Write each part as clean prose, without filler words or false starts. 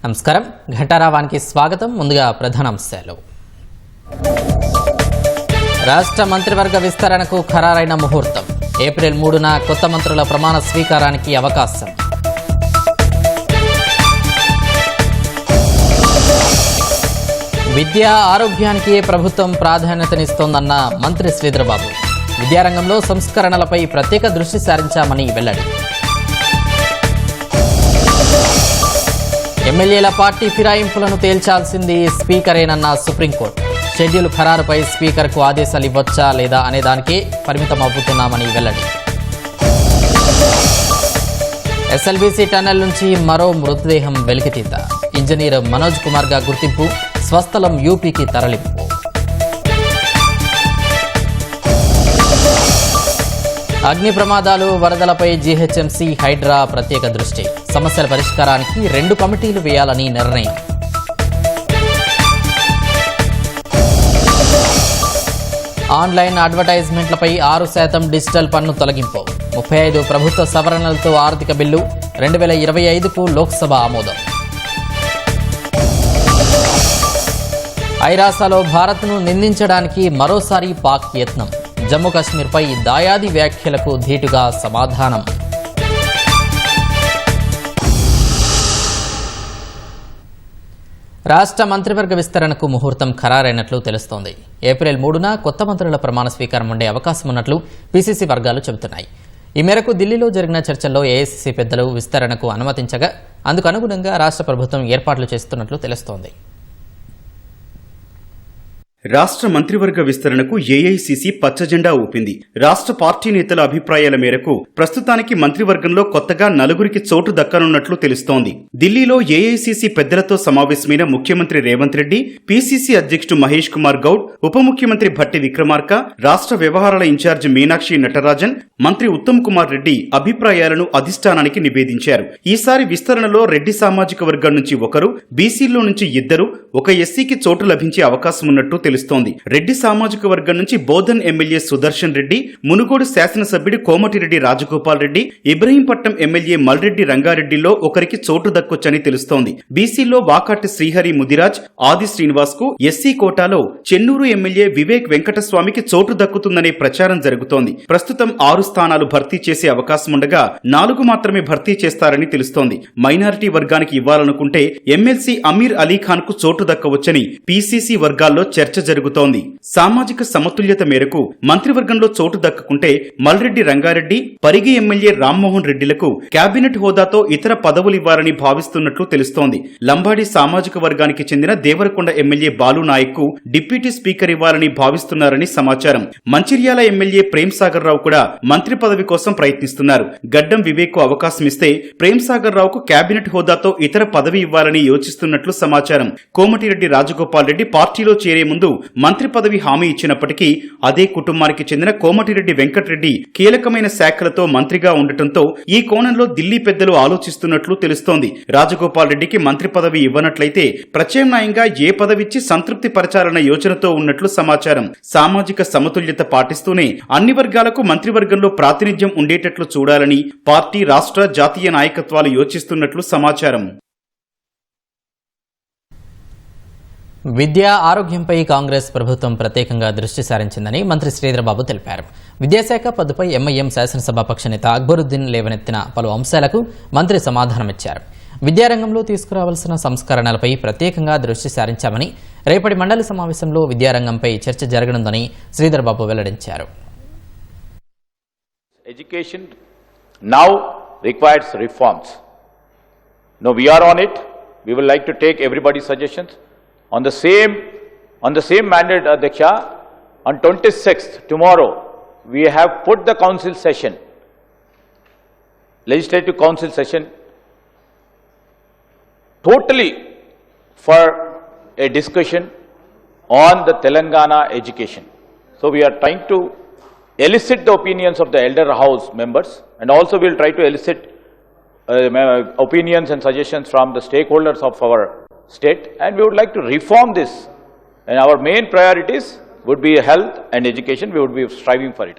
నమస్కారం, ఘంటారావానికి స్వాగతం. ముందుగా ప్రధానాంశాలు. రాష్ట్ర మంత్రివర్గ విస్తరణకు ఖరారైన ముహూర్తం. ఏప్రిల్ 3న కొత్త మంత్రుల ప్రమాణ స్వీకారానికి అవకాశం. విద్య, ఆరోగ్యానికి ప్రభుత్వం ప్రాధాన్యతనిస్తోందన్న మంత్రి శ్రీధర్బాబు. విద్యారంగంలో సంస్కరణలపై ప్రత్యేక దృష్టి సారించామని వెల్లడి. ఎమ్మెల్యేల పార్టీ ఫిరాయింపులను తేల్చాల్సింది స్పీకరేనన్న సుప్రీంకోర్టు. షెడ్యూల్ ఖరారుపై స్పీకర్కు ఆదేశాలు ఇవ్వొచ్చా లేదా అనేదానికే పరిమితమవుతున్నామని వెల్లడి. ఎస్ఎల్బీసీ టన్నెల్ నుంచి మరో మృతదేహం వెలికితీత. ఇంజనీర్ మనోజ్ కుమార్గా గుర్తింపు. స్వస్థలం యూపీకి తరలింపు. అగ్ని ప్రమాదాలు, వరదలపై జీహెచ్ఎంసీ, హైడ్రా ప్రత్యేక దృష్టి. సమస్యల పరిష్కారానికి 2 కమిటీలు వేయాలని నిర్ణయం. ఆన్లైన్ అడ్వర్టైజ్మెంట్లపై 6% డిజిటల్ పన్ను తొలగింపు. 35 ప్రభుత్వ సవరణలతో ఆర్థిక బిల్లు 2025కు లోక్సభ ఆమోదం. ఐరాసలో భారత్ను నిందించడానికి మరోసారి పాక్ యత్నం. జమ్మూ కాశ్మీర్పై దాయాది వ్యాఖ్యలకు ధీటుగా సమాధానం. రాష్ట్ర మంత్రివర్గ విస్తరణకు ముహూర్తం ఖరారైనట్లు తెలుస్తోంది. ఏప్రిల్ 3న కొత్త మంత్రుల ప్రమాణ స్వీకారం ఉండే అవకాశం ఉన్నట్లు పీసీసీ వర్గాలు చెబుతున్నాయి. ఈ మేరకు ఢిల్లీలో జరిగిన చర్చల్లో ఏఐసీసీ పెద్దలు విస్తరణకు అనుమతించగా అందుకు అనుగుణంగా రాష్ట్ర ప్రభుత్వం ఏర్పాట్లు చేస్తున్నట్లు తెలుస్తోంది. రాష్ట్ర మంత్రివర్గ విస్తరణకు ఏఐసీసీ పచ్చజెండా ఊపింది. రాష్ట్ర పార్టీ నేతల అభిప్రాయాల మేరకు ప్రస్తుతానికి మంత్రివర్గంలో కొత్తగా 4 చోటు దక్కనున్నట్లు తెలుస్తోంది. ఢిల్లీలో ఏఐసీసీ పెద్దలతో సమావేశమైన ముఖ్యమంత్రి రేవంత్ రెడ్డి, పీసీసీ అధ్యక్షుడు మహేష్ కుమార్ గౌడ్, ఉప ముఖ్యమంత్రి భట్టి విక్రమార్క, రాష్ట్ర వ్యవహారాల ఇన్ఛార్జి మీనాక్షి నటరాజన్, మంత్రి ఉత్తమ్ కుమార్ రెడ్డి అభిప్రాయాలను అధిష్టానానికి నివేదించారు. ఈసారి విస్తరణలో రెడ్డి సామాజిక వర్గం నుంచి 1, బీసీల్లో నుంచి 2, ఒక ఎస్సీకి చోటు లభించే అవకాశం ఉన్నట్టు తెలుస్తోంది. రెడ్డి సామాజిక వర్గం నుంచి బోధన్ ఎమ్మెల్యే సుదర్శన్ రెడ్డి, మునుగోడు శాసనసభ్యుడు కోమటిరెడ్డి రాజగోపాల్ రెడ్డి, ఇబ్రహీంపట్నం ఎమ్మెల్యే మల్రెడ్డి రంగారెడ్డిలో ఒకరికి చోటు దక్కొచ్చని తెలుస్తోంది. బీసీలో వాకాటి శ్రీహరి ముదిరాజ్, ఆది శ్రీనివాస్ కు, ఎస్సీ కోటాలో చెన్నూరు ఎమ్మెల్యే వివేక్ వెంకటస్వామికి చోటు దక్కుతుందనే ప్రచారం జరుగుతోంది. ప్రస్తుతం 6 స్థానాలు భర్తీ చేసే అవకాశముండగా 4 మాత్రమే భర్తీ చేస్తారని తెలుస్తోంది. మైనారిటీ వర్గానికి ఇవ్వాలనుకుంటే ఎమ్మెల్సీ అమీర్ అలీ ఖాన్ కు చోటు దక్కవచ్చని పీసీసీ వర్గాల్లో చర్చ జరుగుతోంది. సామాజిక సమతుల్యత మేరకు మంత్రివర్గంలో చోటు దక్కకుంటే మల్రెడ్డి రంగారెడ్డి, పరిగి ఎమ్మెల్యే రామ్మోహన్ రెడ్డిలకు కేబినెట్ హోదాతో ఇతర పదవులు ఇవ్వాలని భావిస్తున్నట్లు తెలుస్తోంది. లంబాడి సామాజిక వర్గానికి చెందిన దేవరకొండ ఎమ్మెల్యే బాలు నాయక్ కు డిప్యూటీ స్పీకర్ ఇవ్వాలని భావిస్తున్నారని సమాచారం. మంచిర్యాల ఎమ్మెల్యే ప్రేమ్ సాగర్ రావు కూడా మంత్రి పదవి కోసం ప్రయత్నిస్తున్నారు. గడ్డం వివేక్ కు అవకాశం ఇస్తే ప్రేమ్ సాగర్ రావుకు కేబినెట్ హోదాతో ఇతర పదవి ఇవ్వాలని యోచిస్తున్నట్లు సమాచారం. కోమటిరెడ్డి రాజగోపాల్ రెడ్డి పార్టీలో చేరే ముందు మంత్రి పదవి హామీ ఇచ్చినప్పటికీ అదే కుటుంబానికి చెందిన కోమటిరెడ్డి వెంకటరెడ్డి కీలకమైన శాఖలతో మంత్రిగా ఉండటంతో ఈ కోణంలో ఢిల్లీ పెద్దలు ఆలోచిస్తున్నట్లు తెలుస్తోంది. రాజగోపాల్ రెడ్డికి మంత్రి పదవి ఇవ్వనట్లయితే ప్రత్యామ్నాయంగా ఏ పదవిచ్చి సంతృప్తి పరచాలన్న యోచనతో ఉన్నట్లు సమాచారం. సామాజిక సమతుల్యత పాటిస్తూనే అన్ని వర్గాలకు మంత్రివర్గంలో ప్రాతినిధ్యం ఉండేటట్లు చూడాలని పార్టీ, రాష్ట్ర, జాతీయ నాయకత్వాలు యోచిస్తున్నట్లు సమాచారం. విద్య, ఆరోగ్యంపై కాంగ్రెస్ ప్రభుత్వం ప్రత్యేకంగా దృష్టి సారించిందని మంత్రి శ్రీధర్బాబు తెలిపారు. విద్యాశాఖ పద్దుపై ఎంఐఎం శాసనసభాపక్ష నేత అక్బరుద్దీన్ లేవనెత్తిన పలు అంశాలకు మంత్రి సమాధానమిచ్చారు. విద్యారంగంలో తీసుకురావాల్సిన సంస్కరణలపై ప్రత్యేకంగా దృష్టి సారించామని, రేపటి మండలి సమావేశంలో విద్యారంగంపై చర్చ జరగనుందని శ్రీధర్బాబు వెల్లడించారు. Education now requires reforms. No, we are on it. We would like to take everybody's suggestions. On the same mandate, Adhyaksha, on 26th, tomorrow, we have put the council session, legislative council session, totally for a discussion on the Telangana education. So we are trying to elicit the opinions of the elder house members, and also we will try to elicit opinions and suggestions from the stakeholders of our state, and we would like to reform this, and our main priorities would be health and education. We would be striving for it.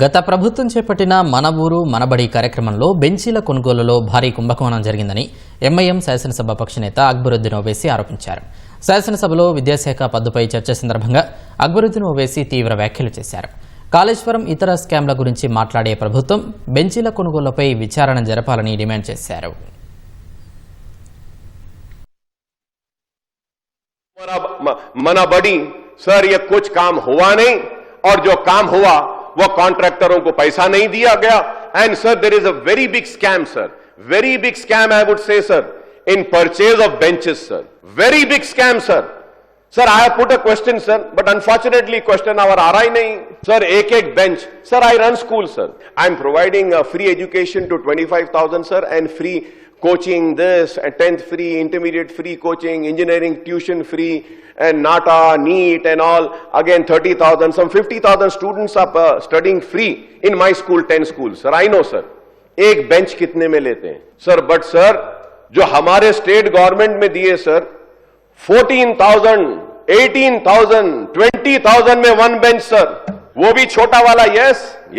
గత ప్రభుత్వం చేపట్టిన మన ఊరు మనబడి కార్యక్రమంలో బెంచీల కొనుగోలులో భారీ కుంభకోణం జరిగిందని ఎంఐఎం శాసనసభాపక్ష నేత అక్బరుద్దీన్ ఓవైసీ ఆరోపించారు. శాసనసభలో విద్యాశాఖ పద్దుపై చర్చ సందర్భంగా అక్బరుద్దీన్ ఓవైసీ తీవ్ర వ్యాఖ్యలు చేశారు. కాళేశ్వరం ఇతర స్కామ్ల గురించి మాట్లాడే ప్రభుత్వం బెంచీల కొనుగోలుపై విచారణ జరపాలని డిమాండ్ చేశారు. मना बड़ी सर ये कुछ काम हुआ नहीं और जो काम हुआ वो कॉन्ट्रैक्टरों को पैसा नहीं दिया गया and sir there is a very big scam sir very big scam I would say sir in purchase of benches sir very big scam sir I have put a question sir but unfortunately question hour आ रहा ही नहीं sir एक bench sir I run school sir I am providing free education to 25,000 sir and free coaching this, 10th free, intermediate free coaching, engineering tuition free, and NATA, NEET and all, again 30,000, some 50,000 students are studying free in my school, 10 schools. Sir, I know sir, एक bench कितने में लेते हैं? Sir, but sir, जो हमारे state government में दिए sir, 14,000, 18,000, 20,000 में one bench sir, वो भी छोटा वाला,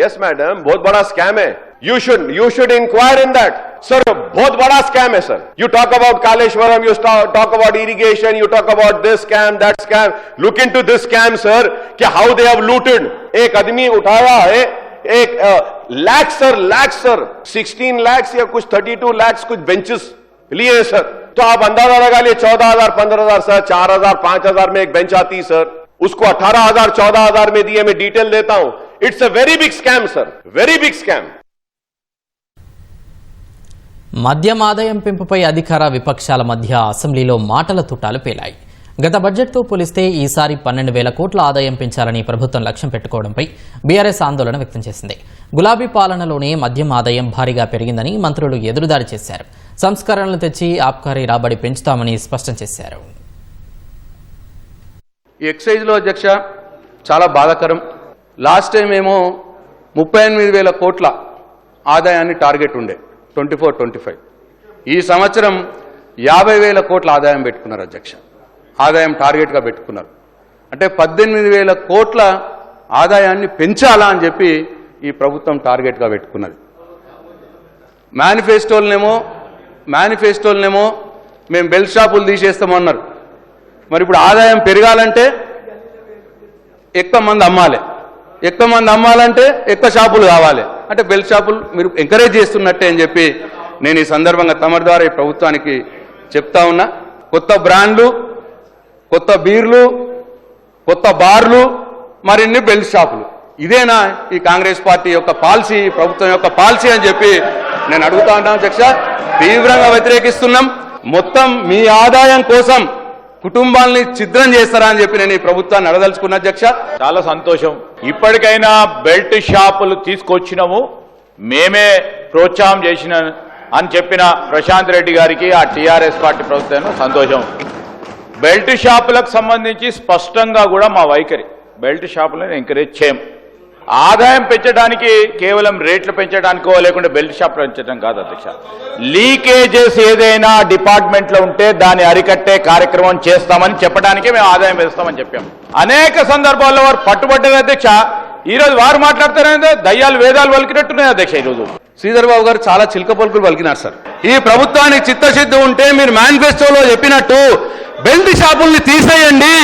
yes madam, बहुत बड़ा scam है. You should inquire in that. Sir, बहुत बड़ा scam है sir. You talk about Kaleshwaram, you talk about irrigation, you talk about this scam, that scam. Look into this scam sir, कि how they have looted. एक आदमी उठाया है, एक lakh sir, 16 lakhs या कुछ 32 lakhs कुछ benches लिए sir. तो आप अंदाजा लगा लिए 14,000, 15,000 सर, 4,000, 5,000 में एक बेंच आती सर. उसको 18,000, 14,000 में दिए. मैं डिटेल देता हूं. It's a very big scam sir, very big scam. మద్యం ఆదాయం పెంపుపై అధికార విపక్షాల మధ్య అసెంబ్లీలో మాటల తుటాలు పేలాయి. గత బడ్జెట్తో పోలిస్తే ఈసారి 12,000 కోట్ల ఆదాయం పెంచాలని ప్రభుత్వం లక్ష్యం పెట్టుకోవడంపై బీఆర్ఎస్ ఆందోళన వ్యక్తం చేసింది. గులాబీ పాలనలోనే మద్యం ఆదాయం భారీగా పెరిగిందని మంత్రులు ఎదురుదాడి చేశారు. సంస్కరణలు తెచ్చి ఆబ్కారీ రాబడి పెంచుతామని స్పష్టం చేశారు. ఈ ఎక్సైజ్లో అధ్యక్ష చాలా బాధాకరం. లాస్ట్ టైం ఏమో 38,000 కోట్ల ఆదాయాన్ని టార్గెట్ ఉండే 24-25. ఈ సంవత్సరం 50,000 కోట్ల ఆదాయం పెట్టుకున్నారు అధ్యక్ష. ఆదాయం టార్గెట్గా పెట్టుకున్నారు. అంటే 18,000 కోట్ల ఆదాయాన్ని పెంచాలా అని చెప్పి ఈ ప్రభుత్వం టార్గెట్గా పెట్టుకున్నది. మేనిఫెస్టోలనేమో మేము బెల్ట్ షాపులు తీసేస్తామన్నారు. మరి ఇప్పుడు ఆదాయం పెరగాలంటే ఎక్కువ మంది అమ్మాలంటే ఎక్కువ షాపులు కావాలి. అంటే బెల్ట్ షాపులు మీరు ఎంకరేజ్ చేస్తున్నట్టే అని చెప్పి నేను ఈ సందర్భంగా తమరి ద్వారా ఈ ప్రభుత్వానికి చెప్తా ఉన్నా. కొత్త బ్రాండ్లు, కొత్త బీర్లు, కొత్త బార్లు, మరిన్ని బెల్ట్ షాపులు, ఇదేనా ఈ కాంగ్రెస్ పార్టీ యొక్క పాలసీ, ప్రభుత్వం యొక్క పాలసీ అని చెప్పి నేను అడుగుతా ఉన్నాను అధ్యక్ష. తీవ్రంగా వ్యతిరేకిస్తున్నాం. మొత్తం మీ ఆదాయం కోసం కుటుంబాలని ఛిద్రం చేస్తారా అని చెప్పి నేను ఈ ప్రభుత్వాన్ని అడదలుచుకున్నా అధ్యక్ష. చాలా సంతోషం. ఇప్పటికైనా బెల్ట్ షాపులు తీసుకొచ్చినాము, మేమే ప్రోత్సాహం చేసిన అని చెప్పిన ప్రశాంత్ రెడ్డి గారికి, ఆ టీఆర్ఎస్ పార్టీ ప్రభుత్వం సంతోషం. బెల్ట్ షాపులకు సంబంధించి స్పష్టంగా కూడా మా వైఖరి, బెల్ట్ షాపులను ఎంకరేజ్ చేయం. ఆదాయం పెంచడానికి కేవలం రేట్లు పెంచడానికో లేకుంటే బెల్ట్ షాప్ పెంచడం కాదు అధ్యక్ష. లీకేజెస్ ఏదైనా డిపార్ట్మెంట్లో ఉంటే దాన్ని అరికట్టే కార్యక్రమం చేస్తామని చెప్పడానికే మేము ఆదాయం పెంచుతామని చెప్పాము. అనేక సందర్భాల్లో వారు పట్టుబడ్డది అధ్యక్ష. ఈరోజు వారు మాట్లాడుతారంటే దయ్యాలు వేదాలు పలికినట్టున్నాయి అధ్యక్ష. ఈరోజు శ్రీధర్ బాబు గారు చాలా చిలక పలుకులు పలికినారు సార్. ఈ ప్రభుత్వానికి చిత్తశుద్ధి ఉంటే మీరు మేనిఫెస్టోలో చెప్పినట్టు బెల్ట్ షాపుల్ని తీసేయండి.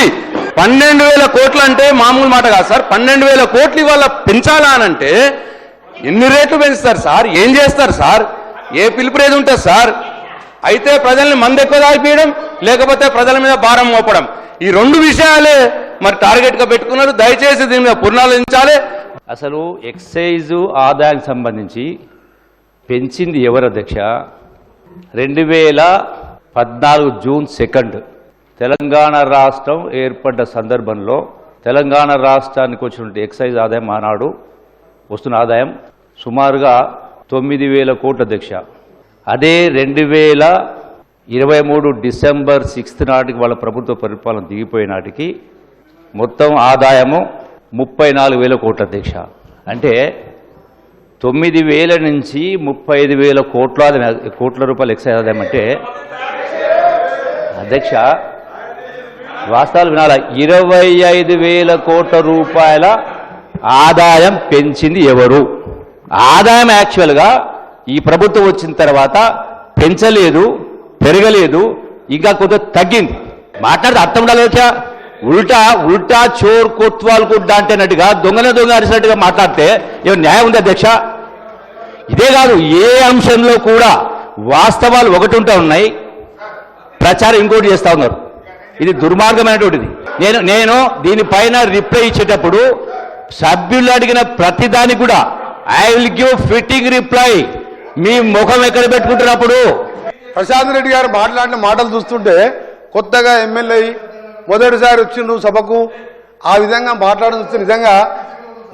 12,000 కోట్లు అంటే మామూలు మాట కాదు సార్. 12,000 కోట్లు ఇవాళ పెంచాలా అనంటే ఎన్ని రేట్లు పెంచుతారు సార్? ఏం చేస్తారు సార్? ఏ పిలుపురేది ఉంటుంది సార్? అయితే ప్రజల్ని మందు ఎక్కువ తాగిపోయడం, లేకపోతే ప్రజల మీద భారం మోపడం, ఈ రెండు విషయాలే మరి టార్గెట్గా పెట్టుకున్నారు. దయచేసి దీని మీద పునరాలోచించాలి. అసలు ఎక్సైజు ఆదాయానికి సంబంధించి పెంచింది ఎవరు అధ్యక్ష? 2014 జూన్ 2 తెలంగాణ రాష్ట్రం ఏర్పడ్డ సందర్భంలో తెలంగాణ రాష్ట్రానికి వచ్చినటువంటి ఎక్సైజ్ ఆదాయం ఆనాడు వస్తున్న ఆదాయం సుమారుగా 9,000 కోట్ల అధ్యక్ష. అదే 2023 డిసెంబర్ 6 నాటికి వాళ్ళ ప్రభుత్వ పరిపాలన దిగిపోయే నాటికి మొత్తం ఆదాయము 34,000 కోట్ల అధ్యక్ష. అంటే 9,000 నుంచి 35,000 కోట్ల రూపాయలు ఎక్సైజ్ ఆదాయం అంటే అధ్యక్ష వాస్తవాలు వినాలా, 25,000 కోట్ల రూపాయల ఆదాయం పెంచింది ఎవరు? ఆదాయం యాక్చువల్గా ఈ ప్రభుత్వం వచ్చిన తర్వాత పెంచలేదు, పెరగలేదు, ఇంకా కొంత తగ్గింది. మాట్లాడితే అర్థం ఉండాలి. ఉల్టా చోర్ కొత్వాల్ కొడ్డా అంటేనట్టుగా దొంగ అరిసినట్టుగా మాట్లాడితే ఏమైనా న్యాయం ఉంది అధ్యక్ష? ఇదే కాదు, ఏ అంశంలో కూడా వాస్తవాలు ఒకటి ఉంటా ఉన్నాయి, ప్రచారం ఇంకోటి చేస్తా ఉన్నారు. ఇది దుర్మార్గమైనటువంటిది. నేను దీనిపైన రిప్లై ఇచ్చేటప్పుడు సభ్యులు అడిగిన ప్రతిదానికి కూడా I will give fitting reply. మీ ముఖం ఎక్కడ పెట్టుకుంటున్నప్పుడు ప్రశాంత్ రెడ్డి గారు మాట్లాడిన మాటలు చూస్తుంటే కొత్తగా ఎమ్మెల్యే మొదటిసారి వచ్చిండ్రు సభకు, ఆ విధంగా మాట్లాడడం చూస్తే నిజంగా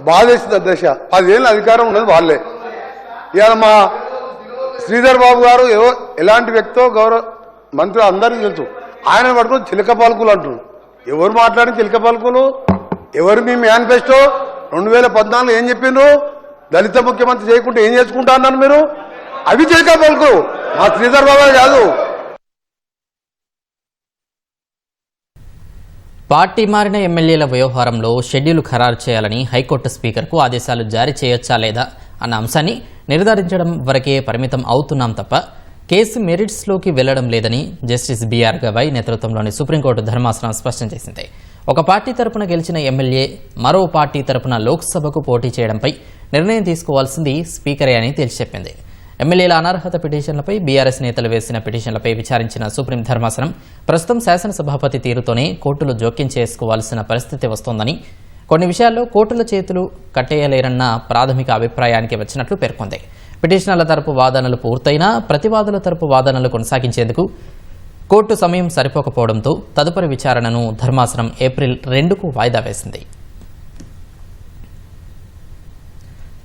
బాధేస్తుంది అధ్యక్ష. 10 ఏళ్ళ అధికారం ఉన్నది వాళ్ళే. ఇవాళ మా శ్రీధర్ బాబు గారు ఎలాంటి వ్యక్తో గౌరవ మంత్రి అందరికీ తెలుసు. ఆయన పట్టుకుని చిలక పలుకులు అంటున్నారు. ఎవరు మాట్లాడిన చిలక పలుకులు? ఎవరు మీ మేనిఫెస్టో 2014 ఏం చెప్పిండ్రు? దళిత ముఖ్యమంత్రి చేయకుంటే ఏం చేసుకుంటా అన్నారు మీరు? అవి చిలక పలుకులు, మా శ్రీధర్ బాబు కాదు. పార్టీ మారిన ఎమ్మెల్యేల వ్యవహారంలో షెడ్యూల్ ఖరారు చేయాలని హైకోర్టు స్పీకర్కు ఆదేశాలు జారీ చేయొచ్చా లేదా అన్న అంశాన్ని నిర్ధారించడం వరకే పరిమితం అవుతున్నాం తప్ప కేసు మెరిట్స్లోకి వెళ్లడం లేదని జస్టిస్ బీఆర్ గవాయ్ నేతృత్వంలోని సుప్రీంకోర్టు ధర్మాసనం స్పష్టం చేసింది. ఒక పార్టీ తరపున గెలిచిన ఎమ్మెల్యే మరో పార్టీ తరపున లోక్సభకు పోటీ చేయడంపై నిర్ణయం తీసుకోవాల్సింది స్పీకరే అని తేల్చెప్పింది. ఎమ్మెల్యేల అనర్హత పిటిషన్లపై బీఆర్ఎస్ నేతలు వేసిన పిటిషన్లపై విచారించిన సుప్రీం ధర్మాసనం ప్రస్తుతం శాసనసభాపతి తీరుతోనే కోర్టులు జోక్యం చేసుకోవాల్సిన పరిస్థితి వస్తోందని, కొన్ని విషయాల్లో కోర్టుల చేతులు కట్టేయలేరన్న ప్రాథమిక అభిప్రాయానికి వచ్చినట్లు పేర్కొంది. పిటిషనర్ల తరపు వాదనలు పూర్తయినా ప్రతివాదుల తరపు వాదనలు కొనసాగించేందుకు కోర్టు సమయం సరిపోకపోవడంతో తదుపరి విచారణను ధర్మాసనం ఏప్రిల్ 2కు వాయిదా వేసింది.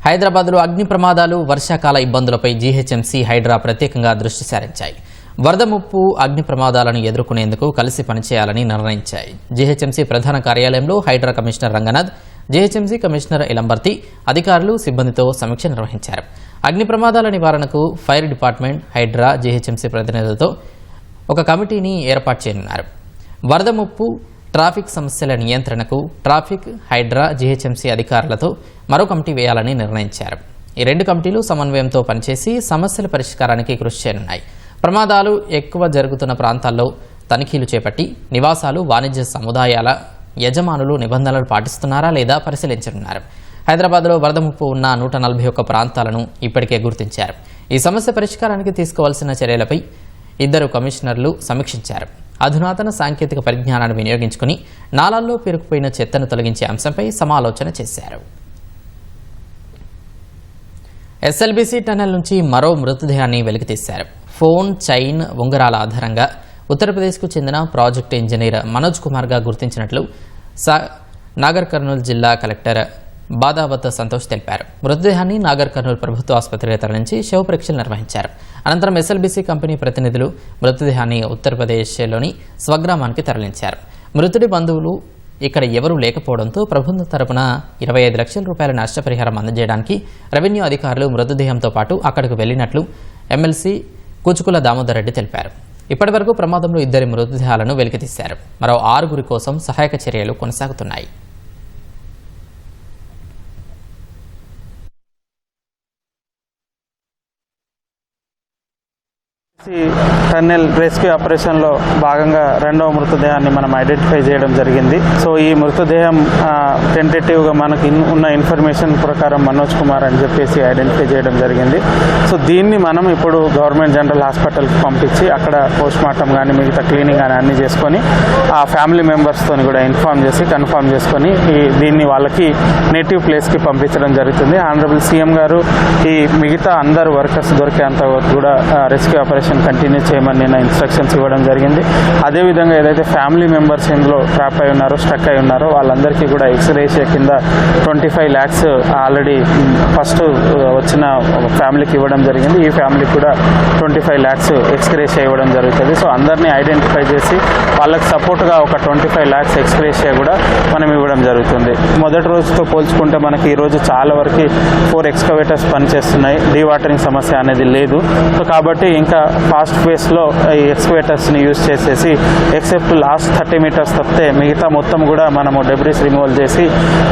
హైదరాబాద్లో అగ్ని ప్రమాదాలు, వర్షాకాల ఇబ్బందులపై జీహెచ్ఎంసీ, హైడ్రా ప్రత్యేకంగా దృష్టి సారించాయి. వరద ముప్పు, అగ్ని ప్రమాదాలను ఎదుర్కొనేందుకు కలిసి పనిచేయాలని నిర్ణయించాయి. జీహెచ్ఎంసీ ప్రధాన కార్యాలయంలో Hydraa commissioner Ranganath, GHMC commissioner Ilambarthi అధికారులు, సిబ్బందితో సమీక్ష నిర్వహించారు. అగ్ని ప్రమాదాల నివారణకు ఫైర్ డిపార్ట్మెంట్, హైడ్రా, జీహెచ్ఎంసీ ప్రతినిధులతో ఒక కమిటీని ఏర్పాటు చేయనున్నారు. వరద ముప్పు, ట్రాఫిక్ సమస్యల నియంత్రణకు ట్రాఫిక్, హైడ్రా, జీహెచ్ఎంసీ అధికారులతో మరో కమిటీ వేయాలని నిర్ణయించారు. ఈ 2 కమిటీలు సమన్వయంతో పనిచేసి సమస్యల పరిష్కారానికి కృషి చేయనున్నాయి. ప్రమాదాలు ఎక్కువ జరుగుతున్న ప్రాంతాల్లో తనిఖీలు చేపట్టి నివాసాలు, వాణిజ్య సముదాయాల యజమానులు నిబంధనలు పాటిస్తున్నారా లేదా పరిశీలించనున్నారు. హైదరాబాద్లో వరద ముప్పు ఉన్న 141 ప్రాంతాలను ఇప్పటికే గుర్తించారు. ఈ సమస్య పరిష్కారానికి తీసుకోవాల్సిన చర్యలపై 2 కమిషనర్లు సమీక్షించారు. అధునాతన సాంకేతిక పరిజ్ఞానాన్ని వినియోగించుకుని నాలాల్లో పేరుకుపోయిన చెత్తను తొలగించే అంశంపై సమాలోచన చేశారు. ఎస్ఎల్బీసీ టన్నెల్ నుంచి మరో మృతదేహాన్ని వెలికితీశారు. ఫోన్, చైన్, ఉంగరాల ఆధారంగా ఉత్తరప్రదేశ్కు చెందిన ప్రాజెక్టు ఇంజనీర్ మనోజ్ కుమార్గా గుర్తించినట్లు నాగర్ కర్నూలు జిల్లా కలెక్టర్ బాదావత్ సంతోష్ తెలిపారు. మృతదేహాన్ని నాగర్ కర్నూలు ప్రభుత్వ ఆసుపత్రికి తరలించి శవ పరీక్షలు నిర్వహించారు. అనంతరం ఎస్ఎల్బీసీ కంపెనీ ప్రతినిధులు మృతదేహాన్ని ఉత్తరప్రదేశ్లోని స్వగ్రామానికి తరలించారు. మృతుడి బంధువులు ఇక్కడ ఎవరూ లేకపోవడంతో ప్రభుత్వం తరపున 25 లక్షల రూపాయల నష్టపరిహారం అందజేయడానికి రెవెన్యూ అధికారులు మృతదేహంతో పాటు అక్కడికి వెళ్లినట్లు ఎమ్మెల్సీ కూచుకుల దామోదర్ రెడ్డి తెలిపారు. ఇప్పటి వరకు ప్రమాదంలో 2 మృతదేహాలను వెలికితీశారు. మరో 6 కోసం సహాయక చర్యలు కొనసాగుతున్నాయి. టన్నెల్ రెస్క్యూ ఆపరేషన్లో భాగంగా 2వ మృతదేహాన్ని మనం ఐడెంటిఫై చేయడం జరిగింది. సో ఈ మృతదేహం టెంటేటివ్గా మనకు ఉన్న ఇన్ఫర్మేషన్ ప్రకారం మనోజ్ కుమార్ అని చెప్పేసి ఐడెంటిఫై చేయడం జరిగింది. సో దీన్ని మనం ఇప్పుడు గవర్నమెంట్ జనరల్ హాస్పిటల్కి పంపించి అక్కడ పోస్ట్ మార్టం కానీ మిగతా క్లీనింగ్ కానీ అన్నీ చేసుకొని ఆ ఫ్యామిలీ మెంబర్స్తో కూడా ఇన్ఫార్మ్ చేసి కన్ఫర్మ్ చేసుకొని దీన్ని వాళ్ళకి నేటివ్ ప్లేస్కి పంపించడం జరుగుతుంది. ఆనరబుల్ సీఎం గారు ఈ మిగతా అందరు వర్కర్స్ దొరికేంత కూడా రెస్క్యూ ఆపరేషన్ కంటిన్యూ చేయమని నేను ఇన్స్ట్రక్షన్స్ ఇవ్వడం జరిగింది. అదేవిధంగా ఏదైతే ఫ్యామిలీ మెంబర్స్ ఇందులో ట్రాప్ అయి ఉన్నారో, స్ట్రక్ అయి ఉన్నారో వాళ్ళందరికీ కూడా ఎక్స్రేషియా కింద 25 lakhs ఆల్రెడీ ఫస్ట్ వచ్చిన ఫ్యామిలీకి ఇవ్వడం జరిగింది. ఈ ఫ్యామిలీకి కూడా 25 lakhs ఎక్స్రేషియా ఇవ్వడం జరుగుతుంది. సో అందరినీ ఐడెంటిఫై చేసి వాళ్ళకి సపోర్ట్గా ఒక 25 lakhs ఎక్స్రేషియా కూడా మనం ఇవ్వడం జరుగుతుంది. మొదటి రోజుతో పోల్చుకుంటే మనకి ఈరోజు చాలా వరకు 4 ఎక్స్కవేటర్స్ పనిచేస్తున్నాయి. డీవాటరింగ్ సమస్య అనేది లేదు. సో కాబట్టి ఇంకా ఫాస్ట్ ఫేస్లో మీటర్స్లో ఈ ఎక్స్కవేటర్స్ని యూజ్ చేసేసి ఎక్సెప్ట్ లాస్ట్ 30 మీటర్స్ తప్పితే మిగతా మొత్తం కూడా మనము డెబ్రిస్ రిమూవల్ చేసి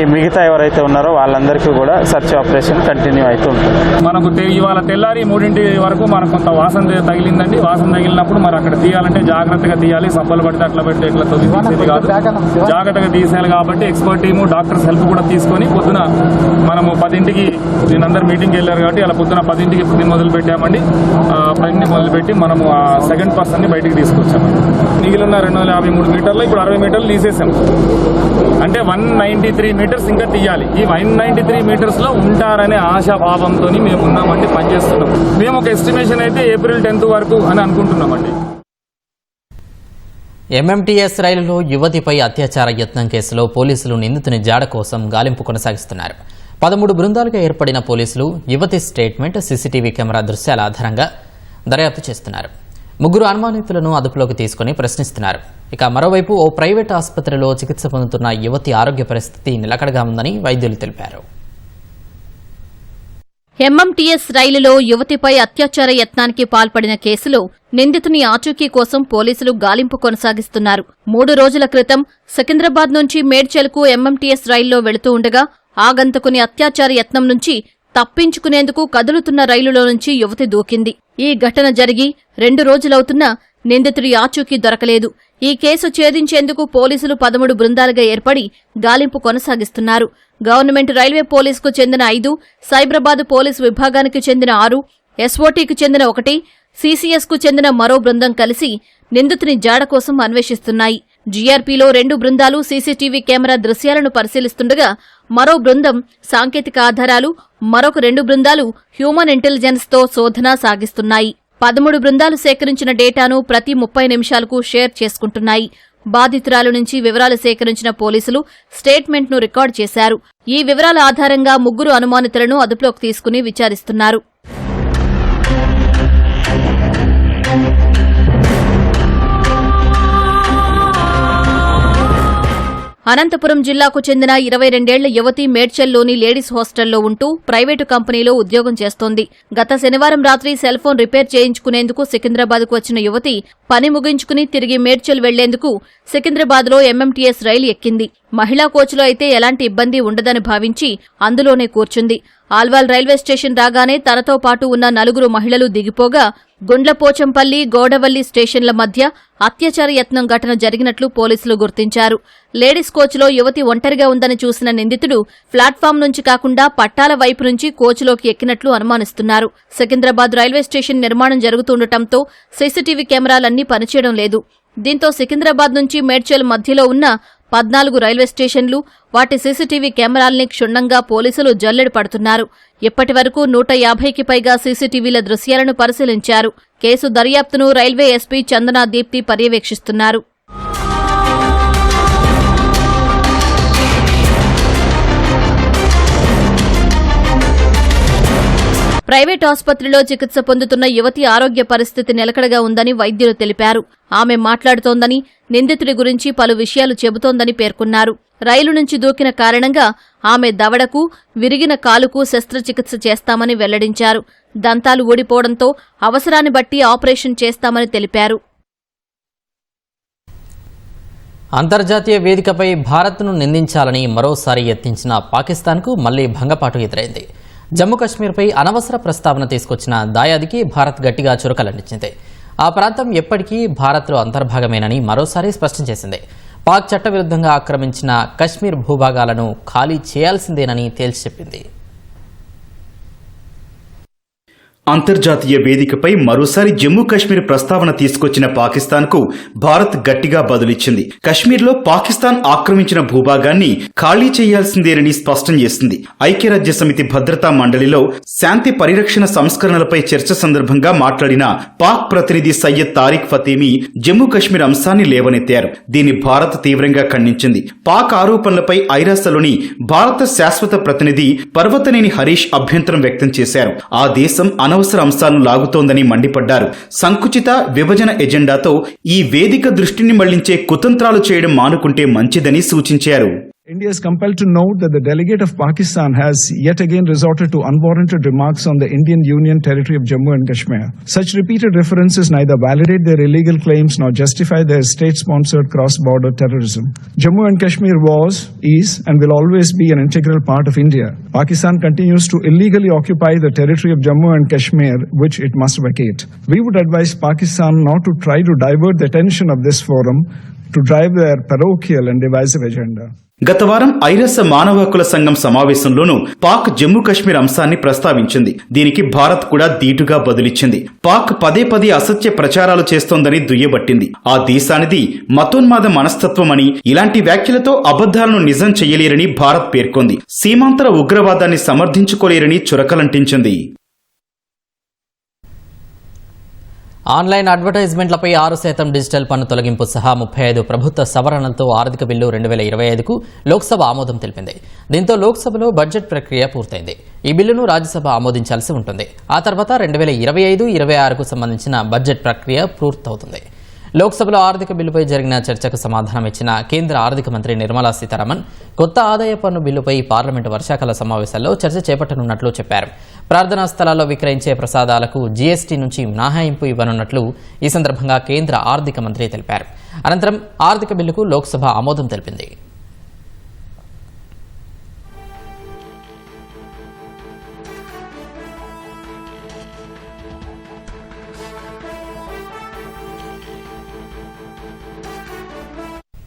ఈ మిగతా ఎవరైతే ఉన్నారో వాళ్ళందరికీ కూడా సర్చ్ ఆపరేషన్ కంటిన్యూ అవుతూ ఉంటుంది. మనకు ఇవాళ తెల్లారి 3 వరకు మనకు కొంత వాసన తగిలిందండి. వాసన తగిలినప్పుడు మరి అక్కడ తీయాలంటే జాగ్రత్తగా తీయాలి. సబ్బలు పడితే అట్లా పెడితే ఇట్లా తీసేది కాదు, జాగ్రత్తగా తీసేయాలి. కాబట్టి ఎక్స్పర్ట్ టీము డాక్టర్స్ హెల్ప్ కూడా తీసుకొని పొద్దున మనము 10ంటికి అందరు మీటింగ్కి వెళ్ళారు కాబట్టి అలా పొద్దున 10ంటికి మొదలు పెట్టామండి. 10ంటికి మొదలుపెట్టి మనము ఆ సెకండ్ పర్సన్ని బయటికి తీసుకొచ్చామండి. మిగిలిన 253 మీటర్లు ఇప్పుడు 60 మీటర్లు తీసేసాము. అంటే 193 మీటర్స్ ఇంకా తీయాలి. ఈ 193 మీటర్స్ లో ఉంటారనే ఆశాభావంతో మేము ఉన్నామండి, పనిచేస్తున్నాం. మేము ఒక ఎస్టిమేషన్ అయితే ఏప్రిల్ 10th వరకు అని అనుకుంటున్నామండి. ఎంఎంటీఎస్ రైలులో యువతిపై అత్యాచార యత్నం కేసులో పోలీసులు నిందితుని జాడ కోసం గాలింపు కొనసాగిస్తున్నారు. 13 బృందాలుగా ఏర్పడిన పోలీసులు యువతి స్టేట్మెంట్, సీసీటీవీ కెమెరా దృశ్యాల ఆధారంగా దర్యాప్తు చేస్తున్నారు. 3 అనుమానితులను అదుపులోకి తీసుకుని ప్రశ్నిస్తున్నారు. ఇక మరోవైపు ఓ ప్రైవేట్ ఆసుపత్రిలో చికిత్స పొందుతున్న యువతి ఆరోగ్య పరిస్థితి నిలకడగా ఉందని వైద్యులు తెలిపారు. ఎంఎంటీఎస్ రైలులో యువతిపై అత్యాచార యత్నానికి పాల్పడిన కేసులో నిందితుని ఆచూకీ కోసం పోలీసులు గాలింపు కొనసాగిస్తున్నారు. 3 రోజుల క్రితం సికింద్రాబాద్ నుంచి మేడ్చల్కు ఎంఎంటీఎస్ రైల్లో వెళుతూ ఉండగా ఆగంతకుని అత్యాచార యత్నం నుంచి తప్పించుకునేందుకు కదులుతున్న రైలులో నుంచి యువతి దూకింది. ఈ ఘటన జరిగి 2 రోజులవుతున్నా నిందితుడి ఆచూకీ దొరకలేదు. ఈ కేసు ఛేదించేందుకు పోలీసులు 13 బృందాలుగా ఏర్పడి గాలింపు కొనసాగిస్తున్నారు. గవర్నమెంట్ రైల్వే పోలీసుకు చెందిన 5, సైబరాబాద్ పోలీసు విభాగానికి చెందిన 6, ఎస్ఓటీకి చెందిన 1, సీసీఎస్కు చెందిన మరో బృందం కలిసి నిందితుని జాడ కోసం అన్వేషిస్తున్నాయి. జీఆర్పీలో 2 బృందాలు సీసీటీవీ కెమెరా దృశ్యాలను పరిశీలిస్తుండగా మరో బృందం సాంకేతిక ఆధారాలు, మరొక 2 బృందాలు హ్యూమన్ ఇంటెలిజెన్స్తో శోధన సాగిస్తున్నాయి. 13 బృందాలు సేకరించిన డేటాను ప్రతి 30 నిమిషాలకు షేర్ చేసుకుంటున్నాయి. బాధితురాల నుంచి వివరాలు సేకరించిన పోలీసులు స్టేట్మెంట్ను రికార్డు చేశారు. ఈ వివరాల ఆధారంగా 3 అనుమానితులను అదుపులోకి తీసుకుని విచారిస్తున్నారు. అనంతపురం జిల్లాకు చెందిన 22 ఏళ్ల యువతి మేడ్చల్లోని లేడీస్ హాస్టల్లో ఉంటూ ప్రైవేటు కంపెనీలో ఉద్యోగం చేస్తోంది. గత శనివారం రాత్రి సెల్ ఫోన్ రిపేర్ చేయించుకునేందుకు సికింద్రాబాద్కు వచ్చిన యువతి పని ముగించుకుని తిరిగి మేడ్చల్ వెళ్లేందుకు సికింద్రాబాద్లో ఎంఎంటీఎస్ రైలు ఎక్కింది. మహిళా కోచ్లో అయితే ఎలాంటి ఇబ్బంది ఉండదని భావించి అందులోనే కూర్చుంది. ఆల్వాల్ రైల్వే స్టేషన్ రాగానే తనతో పాటు ఉన్న 4 మహిళలు దిగిపోగా గుండ్లపోచంపల్లి, గౌడవల్లి స్టేషన్ల మధ్య అత్యాచార యత్నం ఘటన జరిగినట్లు పోలీసులు గుర్తించారు. లేడీస్ కోచ్లో యువతి ఒంటరిగా ఉందని చూసిన నిందితుడు ప్లాట్ఫామ్ నుంచి కాకుండా పట్టాల వైపు నుంచి కోచ్లోకి ఎక్కినట్లు అనుమానిస్తున్నారు. సికింద్రాబాద్ రైల్వే స్టేషన్ నిర్మాణం జరుగుతుండటంతో సీసీటీవీ కెమెరాలన్నీ పనిచేయడం లేదు. దీంతో సికింద్రాబాద్ నుంచి మేడ్చల్ మధ్యలో ఉన్న 14 రైల్వే స్టేషన్లు, వాటి సీసీటీవీ కెమెరాల్ని క్షుణ్ణంగా పోలీసులు జల్లెడ పడుతున్నారు. ఇప్పటి వరకు 150కి పైగా సీసీటీవీల దృశ్యాలను పరిశీలించారు. కేసు దర్యాప్తును రైల్వే ఎస్పీ చందనా దీప్తి పర్యవేక్షిస్తున్నారు. ప్రైవేట్ ఆసుపత్రిలో చికిత్స పొందుతున్న యువతి ఆరోగ్య పరిస్థితి నిలకడగా ఉందని వైద్యులు తెలిపారు. ఆమె మాట్లాడుతోందని, నిందితుడి గురించి పలు విషయాలు చెబుతోందని పేర్కొన్నారు. రైలు నుంచి దూకిన కారణంగా ఆమె దవడకు, విరిగిన కాలుకు శస్త్రచికిత్స చేస్తామని వెల్లడించారు. దంతాలు ఊడిపోవడంతో అవసరాన్ని బట్టి ఆపరేషన్ చేస్తామని తెలిపారు. అంతర్జాతీయ వేదికపై భారత్ను నిందించాలని మరోసారి యత్నించిన పాకిస్తాన్కు మళ్లీ భంగపాటు ఎదురైంది. జమ్మూ కశ్మీర్పై అనవసర ప్రస్తావన తీసుకొచ్చిన దాయాదికి భారత్ గట్టిగా చురకలంటించింది. ఆ ప్రాంతం ఎప్పటికీ భారత్లో అంతర్భాగమేనని మరోసారి స్పష్టం చేసింది. పాక్ చట్టవిరుద్ధంగా ఆక్రమించిన కశ్మీర్ భూభాగాలను ఖాళీ చేయాల్సిందేనని తేల్చి చెప్పింది. అంతర్జాతీయ వేదికపై మరోసారి జమ్మూ కశ్మీర్ ప్రస్తావన తీసుకొచ్చిన పాకిస్తాన్కు భారత్ గట్టిగా బదులిచ్చింది. కశ్మీర్లో పాకిస్తాన్ ఆక్రమించిన భూభాగాన్ని ఖాళీ చేయాల్సిందేనని స్పష్టం చేసింది. ఐక్యరాజ్య సమితి భద్రతా మండలిలో శాంతి పరిరక్షణ సంస్కరణలపై చర్చ సందర్భంగా మాట్లాడిన పాక్ ప్రతినిధి సయ్యద్ తారిక్ ఫతేమీ జమ్మూ కశ్మీర్ అంశాన్ని లేవనెత్తారు. దీన్ని భారత్ తీవ్రంగా ఖండించింది. పాక్ ఆరోపణలపై ఐరాసలోని భారత శాశ్వత ప్రతినిధి పర్వతనేని హరీష్ అభ్యంతరం వ్యక్తం చేశారు. ఆ దేశం అనవసర అంశాలను లాగుతోందని మండిపడ్డారు. సంకుచిత విభజన ఎజెండాతో ఈ వేదిక దృష్టిని మళ్లించే కుతంత్రాలు చేయడం మానుకుంటే మంచిదని సూచించారు. India is compelled to note that the delegate of Pakistan has yet again resorted to unwarranted remarks on the Indian Union territory of Jammu and Kashmir. Such repeated references neither validate their illegal claims nor justify their state-sponsored cross-border terrorism. Jammu and Kashmir was, is, and will always be an integral part of India. Pakistan continues to illegally occupy the territory of Jammu and Kashmir, which it must vacate. We would advise Pakistan not to try to divert the attention of this forum to drive their parochial and divisive agenda. గత వారం ఐరస మానవ హక్కుల సంఘం సమావేశంలోనూ పాక్ జమ్మూ కశ్మీర్ అంశాన్ని ప్రస్తావించింది. దీనికి భారత్ కూడా ధీటుగా బదులిచ్చింది. పాక్ పదే పదే అసత్య ప్రచారాలు చేస్తోందని దుయ్యబట్టింది. ఆ దేశానిది మతోన్మాద మనస్తత్వమని, ఇలాంటి వ్యాఖ్యలతో అబద్ధాలను నిజం చెయ్యలేరని భారత్ పేర్కొంది. సీమాంతర ఉగ్రవాదాన్ని సమర్థించుకోలేరని చురకలంటించింది. ఆన్లైన్ అడ్వర్టైజ్మెంట్లపై 6% డిజిటల్ పన్ను తొలగింపు సహా 35 ప్రభుత్వ సవరణలతో ఆర్థిక బిల్లు 2025కు లోక్సభ ఆమోదం తెలిపింది. దీంతో లోక్సభలో బడ్జెట్ ప్రక్రియ పూర్తయింది. ఈ బిల్లును రాజ్యసభ ఆమోదించాల్సి ఉంటుంది. ఆ తర్వాత 2025-26కు సంబంధించిన బడ్జెట్ ప్రక్రియ పూర్తవుతుంది. లోక్సభలో ఆర్థిక బిల్లుపై జరిగిన చర్చకు సమాధానం ఇచ్చిన కేంద్ర ఆర్థిక మంత్రి నిర్మలా సీతారామన్ కొత్త ఆదాయ పన్ను బిల్లుపై పార్లమెంటు వర్షాకాల సమావేశాల్లో చర్చ చేపట్టనున్నట్లు చెప్పారు. ప్రార్థనా స్థలాల్లో విక్రయించే ప్రసాదాలకు జీఎస్టీ నుంచి మినహాయింపు ఇవ్వనున్నట్లు ఈ సందర్భంగా కేంద్ర ఆర్థిక మంత్రి తెలిపారు. అనంతరం ఆర్థిక బిల్లుకు లోక్సభ ఆమోదం తెలిపింది.